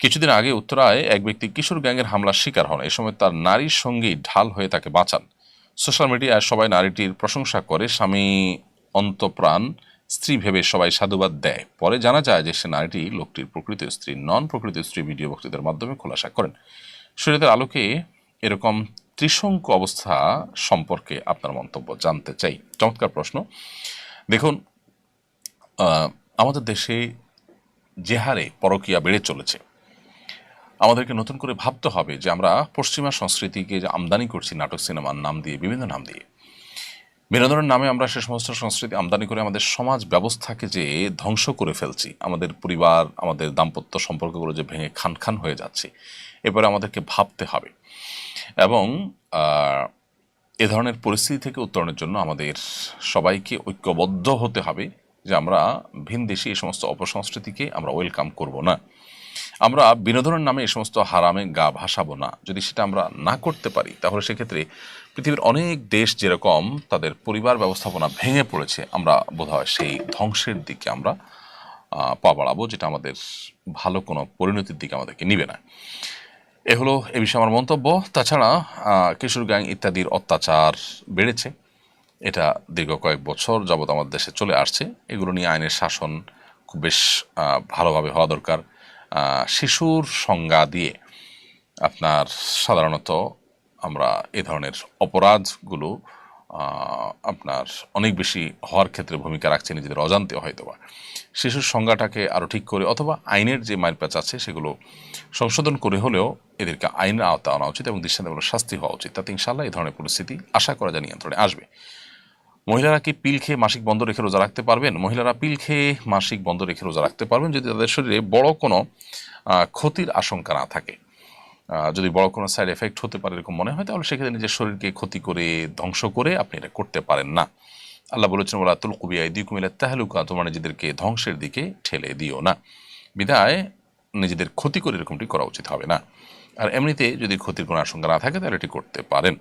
কিছুদিন আগে উত্তরায় এক ব্যক্তি কিশোর গ্যাংয়ের হামলার শিকার হন। এ সময় তার নারীর সঙ্গী ঢাল হয়ে তাকে বাঁচান। সোশ্যাল মিডিয়ায় সবাই নারীটির প্রশংসা করে, স্বামী অন্তপ্রাণ, স্ত্রী ভেবে সবাই সাধুবাদ দেয়। পরে জানা যায় যে সে নারীটি লোকটির প্রকৃত স্ত্রী নন। প্রকৃত স্ত্রী ভিডিও বক্তৃতার মাধ্যমে খোলাসা করেন। শরীয়তের আলোকে এরকম ত্রিশঙ্কু অবস্থা সম্পর্কে আপনার মন্তব্য জানতে চাই। চমৎকার প্রশ্ন। দেখুন, আমাদের দেশে যে হারে পরকীয়া বেড়ে চলেছে, আমাদেরকে নতুন করে ভাবতে হবে যে আমরা পশ্চিমা সংস্কৃতিকে যে আমদানি করছি নাটক সিনেমার নাম দিয়ে, বিভিন্ন নাম দিয়ে, বিনোদনের নামে আমরা সে সমস্ত সংস্কৃতি আমদানি করে আমাদের সমাজ ব্যবস্থাকে যে ধ্বংস করে ফেলছি, আমাদের পরিবার, আমাদের দাম্পত্য সম্পর্কগুলো যে ভেঙে খান খান হয়ে যাচ্ছে, এবারে আমাদেরকে ভাবতে হবে। এবং এ ধরনের পরিস্থিতি থেকে উত্তরণের জন্য আমাদের সবাইকে ঐক্যবদ্ধ হতে হবে যে আমরা ভিনদেশী এই সমস্ত অপসংস্কৃতিকে আমরা ওয়েলকাম করব না। আমরা বিনোদনের নামে এই সমস্ত হারামে গা ভাসাবো না। যদি সেটা আমরা না করতে পারি, তাহলে সেক্ষেত্রে পৃথিবীর অনেক দেশ যেরকম তাদের পরিবার ব্যবস্থাপনা ভেঙে পড়েছে, আমরা বোধহয় সেই ধ্বংসের দিকে আমরা পা বাড়াবো, যেটা আমাদের ভালো কোনো পরিণতির দিকে আমাদেরকে নিবে না। এ হলো এ বিষয়ে আমার মন্তব্য। তাছাড়া কিশোর গ্যাং ইত্যাদির অত্যাচার বেড়েছে, এটা দীর্ঘ কয়েক বছর যাবৎ আমাদের দেশে চলে আসছে। এগুলো নিয়ে আইনের শাসন খুব বেশ ভালোভাবে হওয়া দরকার। শিশুর সংজ্ঞা দিয়ে আপনার সাধারণত আমরা এ ধরনের অপরাধগুলো আপনার অনেক বেশি হওয়ার ক্ষেত্রে ভূমিকা রাখছে নিজেদের অজান্তে হয়তোবা। শিশুর সংজ্ঞাটাকে আরও ঠিক করে, অথবা আইনের যে মারপ্যাচ আছে সেগুলো সংশোধন করে হলেও এদেরকে আইনের আওতায় আনা উচিত এবং দৃষ্টান্তমূলক শাস্তি হওয়া উচিত। তাতে ইনশাআল্লাহ এই ধরনের পরিস্থিতি আশা করা যায় নিয়ন্ত্রণে আসবে। মহিলারা কি পিল খেয়ে মাসিক বন্ধ রেখে রোজা রাখতে পারবেন? মহিলারা পিল খেয়ে মাসিক বন্ধ রেখে রোজা রাখতে পারবেন যদি তাদের শরীরে বড় কোনো ক্ষতির আশঙ্কা না থাকে। যদি বড় কোনো সাইড এফেক্ট হতে পারে এরকম মনে হয়, তাহলে সেক্ষেত্রে নিজের শরীরকে ক্ষতি করে, ধ্বংস করে আপনি এটা করতে পারেন না। আল্লাহ বলেছেন, ওয়ালা তুলকু বিআইদিকুম ইলা তাহলুকা, তোমরা নিজেদেরকে ধ্বংসের দিকে ঠেলে দিও না। বিধায় নিজেদের ক্ষতি করে এরকমটি করা উচিত হবে না। আর এমনিতে যদি ক্ষতির কোনো আশঙ্কা না থাকে তাহলে এটি করতে পারেন।